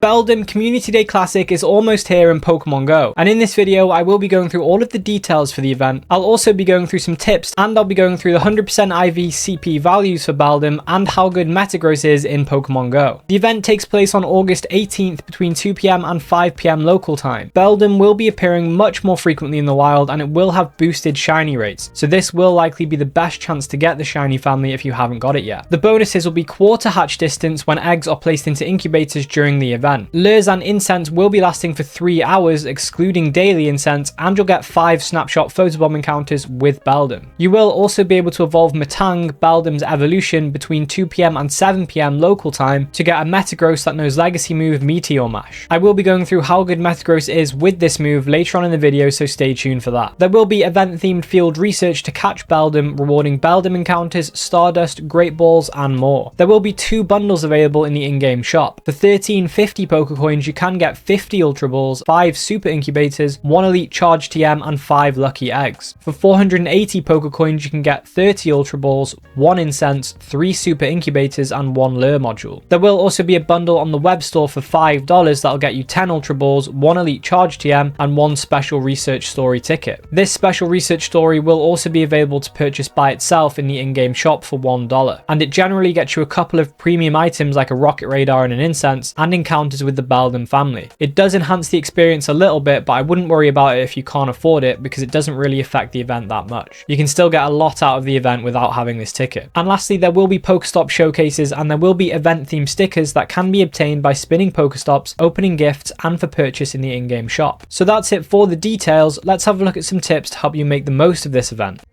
Beldum Community Day Classic is almost here in Pokemon Go, and in this video I will be going through all of the details for the event. I'll also be going through some tips, and I'll be going through the 100% IV CP values for Beldum and how good Metagross is in Pokemon Go. The event takes place on August 18th between 2 PM and 5 PM local time. Beldum will be appearing much more frequently in the wild, and it will have boosted shiny rates, so this will likely be the best chance to get the shiny family if you haven't got it yet. The bonuses will be quarter hatch distance when eggs are placed into incubators during the event. Lures and incense will be lasting for 3 hours, excluding daily incense, and you'll get 5 snapshot photobomb encounters with Beldum. You will also be able to evolve Metang, Beldum's evolution, between 2 PM and 7 PM local time to get a Metagross that knows legacy move Meteor Mash. I will be going through how good Metagross is with this move later on in the video, so stay tuned for that. There will be event themed field research to catch Beldum, rewarding Beldum encounters, Stardust, Great Balls, and more. There will be 2 bundles available in the in-game shop. For 1350 Pokecoins, you can get 50 Ultra Balls, 5 Super Incubators, 1 Elite Charge TM, and 5 Lucky Eggs. For 480 Pokecoins, you can get 30 Ultra Balls, 1 Incense, 3 Super Incubators, and 1 Lure Module. There will also be a bundle on the web store for $5 that'll get you 10 Ultra Balls, 1 Elite Charge TM, and 1 Special Research Story ticket. This Special Research Story will also be available to purchase by itself in the in-game shop for $1, and it generally gets you a couple of premium items like a Rocket Radar and an Incense, and encounters with the Beldum family. It does enhance the experience a little bit, but I wouldn't worry about it if you can't afford it, because it doesn't really affect the event that much. You can still get a lot out of the event without having this ticket. And lastly, there will be Pokestop showcases, and there will be event themed stickers that can be obtained by spinning Pokestops, opening gifts, and for purchase in the in-game shop. So that's it for the details. Let's have a look at some tips to help you make the most of this event.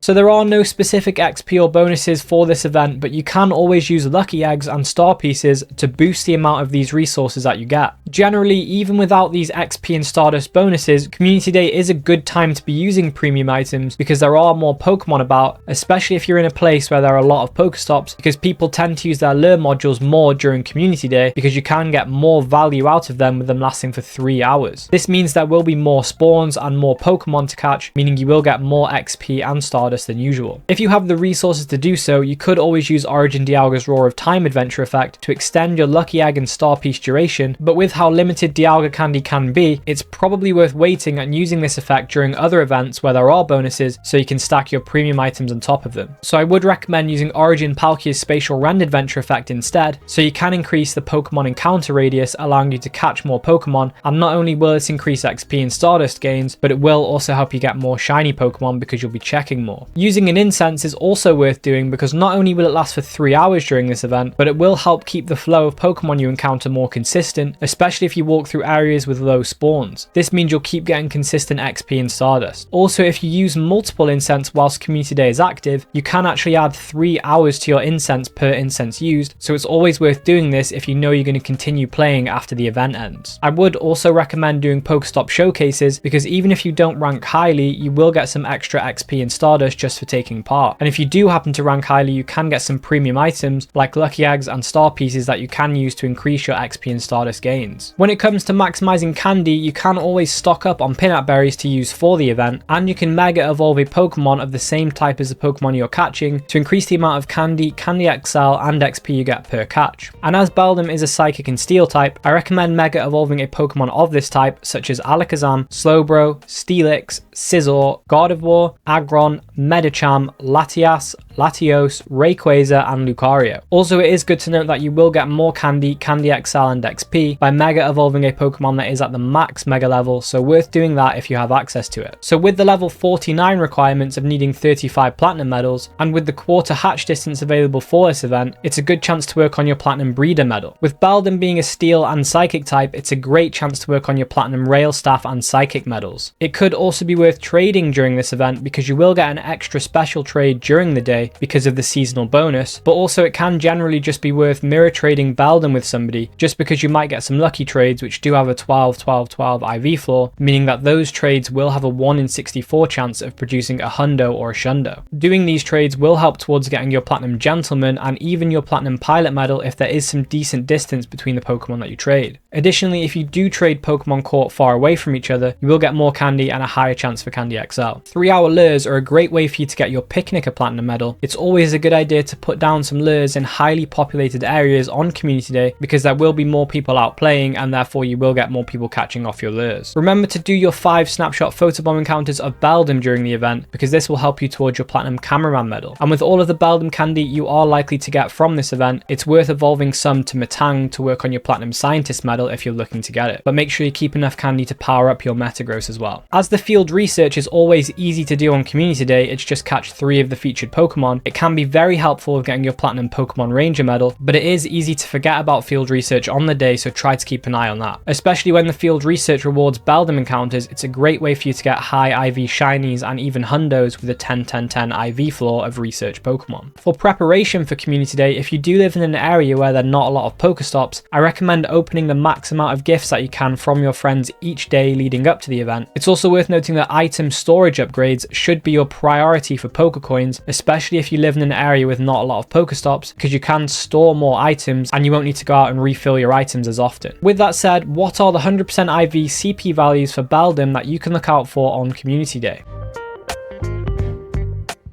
So there are no specific XP or bonuses for this event, but you can always use Lucky Eggs and Star Pieces to boost the amount of these resources that you get. Generally, even without these XP and Stardust bonuses, Community Day is a good time to be using premium items because there are more Pokemon about, especially if you're in a place where there are a lot of Pokestops, because people tend to use their lure modules more during Community Day because you can get more value out of them with them lasting for 3 hours. This means there will be more spawns and more Pokemon to catch, meaning you will get more XP and Stardust than usual. If you have the resources to do so, you could always use Origin Dialga's Roar of Time adventure effect to extend your Lucky Egg and Star Piece duration, but with how limited Dialga candy can be, it's probably worth waiting and using this effect during other events where there are bonuses so you can stack your premium items on top of them. So I would recommend using Origin Palkia's Spatial Rend adventure effect instead, so you can increase the Pokemon encounter radius, allowing you to catch more Pokemon, and not only will it increase XP and Stardust gains, but it will also help you get more shiny Pokemon because you'll be checking more. Using an Incense is also worth doing because not only will it last for 3 hours during this event, but it will help keep the flow of Pokemon you encounter more consistent, especially if you walk through areas with low spawns. This means you'll keep getting consistent XP and Stardust. Also, if you use multiple Incense whilst Community Day is active, you can actually add 3 hours to your Incense per Incense used, so it's always worth doing this if you know you're going to continue playing after the event ends. I would also recommend doing Pokestop showcases because even if you don't rank highly, you will get some extra XP and Stardust just for taking part. And if you do happen to rank highly, you can get some premium items like Lucky Eggs and Star Pieces that you can use to increase your XP and Stardust gains. When it comes to maximizing candy, you can always stock up on Pinap Berries to use for the event, and you can Mega Evolve a Pokemon of the same type as the Pokemon you're catching to increase the amount of Candy, Candy XL, and XP you get per catch. And as Beldum is a Psychic and Steel type, I recommend Mega Evolving a Pokemon of this type, such as Alakazam, Slowbro, Steelix, Scizor, Gardevoir, Aggron, Medicham, Latias, Latios, Rayquaza, and Lucario. Also, it is good to note that you will get more Candy, Candy XL, and XP by Mega Evolving a Pokemon that is at the max Mega level, so worth doing that if you have access to it. So with the level 49 requirements of needing 35 Platinum medals, and with the quarter hatch distance available for this event, it's a good chance to work on your Platinum Breeder medal. With Beldum being a Steel and Psychic type, it's a great chance to work on your Platinum Rail Staff and Psychic medals. It could also be worth trading during this event because you will get an extra special trade during the day because of the seasonal bonus, but also it can generally just be worth mirror trading Beldum with somebody just because you might get some lucky trades which do have a 12-12-12 IV floor, meaning that those trades will have a 1 in 64 chance of producing a Hundo or a Shundo. Doing these trades will help towards getting your Platinum Gentleman and even your Platinum Pilot medal if there is some decent distance between the Pokemon that you trade. Additionally, if you do trade Pokemon caught far away from each other, you will get more candy and a higher chance for Candy XL. 3-hour lures are a great way for you to get your Picnic a Platinum medal medal, it's always a good idea to put down some lures in highly populated areas on community day, because there will be more people out playing and therefore you will get more people catching off your lures. Remember to do your 5 snapshot photobomb encounters of Beldum during the event, because this will help you towards your platinum cameraman medal. And with all of the Beldum candy you are likely to get from this event, it's worth evolving some to Metang to work on your platinum scientist medal if you're looking to get it. But make sure you keep enough candy to power up your Metagross as well. As the field research is always easy to do on community day, it's just catch 3 of the featured Pokemon. It can be very helpful with getting your platinum Pokemon Ranger medal, but it is easy to forget about field research on the day, so try to keep an eye on that. Especially when the field research rewards Beldum encounters, it's a great way for you to get high IV shinies and even hundos with a 10-10-10 IV floor of research Pokemon. For preparation for community day, if you do live in an area where there are not a lot of Pokestops, I recommend opening the max amount of gifts that you can from your friends each day leading up to the event. It's also worth noting that item storage upgrades should be your priority for Pokecoins, especially if you live in an area with not a lot of Pokestops, because you can store more items and you won't need to go out and refill your items as often. With that said, what are the 100% IV CP values for Beldum that you can look out for on community day?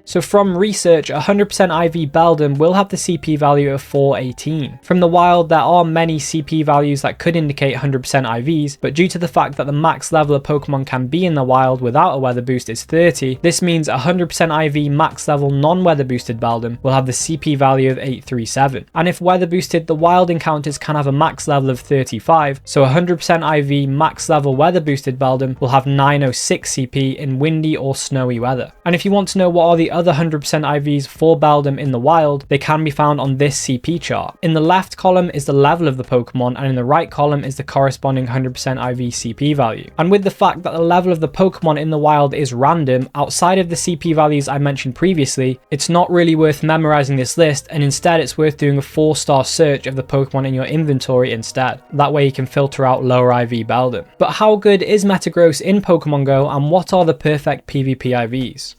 So from research, 100% IV Beldum will have the CP value of 418. From the wild, there are many CP values that could indicate 100% IVs, but due to the fact that the max level a Pokemon can be in the wild without a weather boost is 30, this means 100% IV max level non-weather boosted Beldum will have the CP value of 837. And if weather boosted, the wild encounters can have a max level of 35, so 100% IV max level weather boosted Beldum will have 906 CP in windy or snowy weather. And if you want to know what are the other 100% IVs for Beldum in the wild, they can be found on this CP chart. In the left column is the level of the Pokemon, and in the right column is the corresponding 100% IV CP value. And with the fact that the level of the Pokemon in the wild is random, outside of the CP values I mentioned previously, it's not really worth memorizing this list, and instead it's worth doing a 4-star search of the Pokemon in your inventory instead. That way you can filter out lower IV Beldum. But how good is Metagross in Pokemon Go, and what are the perfect PvP IVs?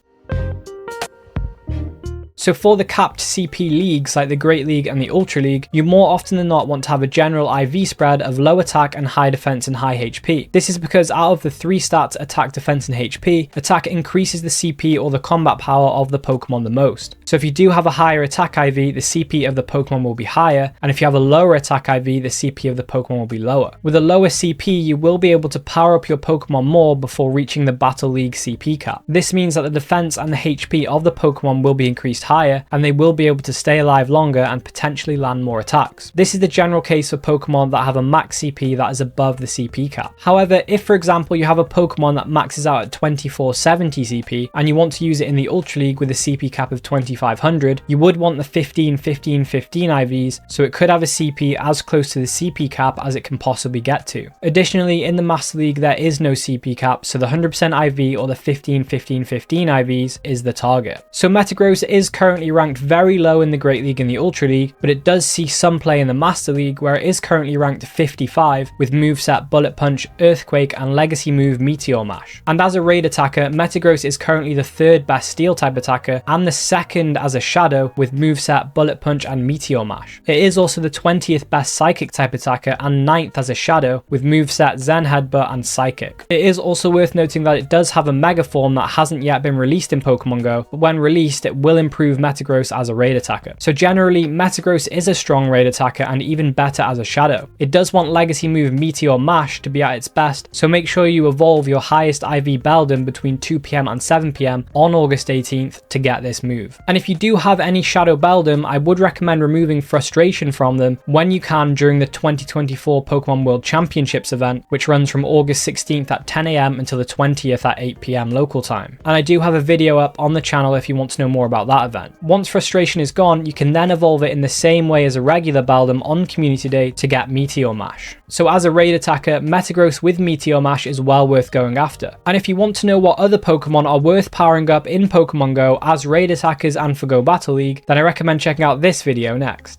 So for the capped CP leagues like the Great League and the Ultra League, you more often than not want to have a general IV spread of low attack and high defense and high HP. This is because out of the 3 stats attack, defense and HP, attack increases the CP or the combat power of the Pokemon the most. So if you do have a higher attack IV, the CP of the Pokemon will be higher, and if you have a lower attack IV, the CP of the Pokemon will be lower. With a lower CP, you will be able to power up your Pokemon more before reaching the Battle League CP cap. This means that the defense and the HP of the Pokemon will be increased higher, and they will be able to stay alive longer and potentially land more attacks. This is the general case for Pokemon that have a max CP that is above the CP cap. However, if for example you have a Pokemon that maxes out at 2470 CP and you want to use it in the Ultra League with a CP cap of 2500, you would want the 15-15-15 IVs, so it could have a CP as close to the CP cap as it can possibly get to. Additionally, in the Master League there is no CP cap, so the 100% IV or the 15-15-15 IVs is the target. So Metagross is currently ranked very low in the Great League and the Ultra League, but it does see some play in the Master League where it is currently ranked 55 with moveset Bullet Punch, Earthquake and legacy move Meteor Mash. And as a raid attacker, Metagross is currently the 3rd best steel type attacker and the 2nd as a shadow with moveset Bullet Punch and Meteor Mash. It is also the 20th best psychic type attacker and 9th as a shadow with moveset Zen Headbutt and Psychic. It is also worth noting that it does have a mega form that hasn't yet been released in Pokemon Go, but when released it will improve Metagross as a raid attacker. So generally, Metagross is a strong raid attacker and even better as a shadow. It does want legacy move Meteor Mash to be at its best, so make sure you evolve your highest IV Beldum between 2 PM and 7 PM on August 18th to get this move. And if you do have any shadow Beldum, I would recommend removing frustration from them when you can during the 2024 Pokemon World Championships event, which runs from August 16th at 10 AM until the 20th at 8 PM local time. And I do have a video up on the channel if you want to know more about that event. Once frustration is gone, you can then evolve it in the same way as a regular Beldum on Community Day to get Meteor Mash. So as a raid attacker, Metagross with Meteor Mash is well worth going after. And if you want to know what other Pokemon are worth powering up in Pokemon Go as raid attackers and for Go Battle League, then I recommend checking out this video next.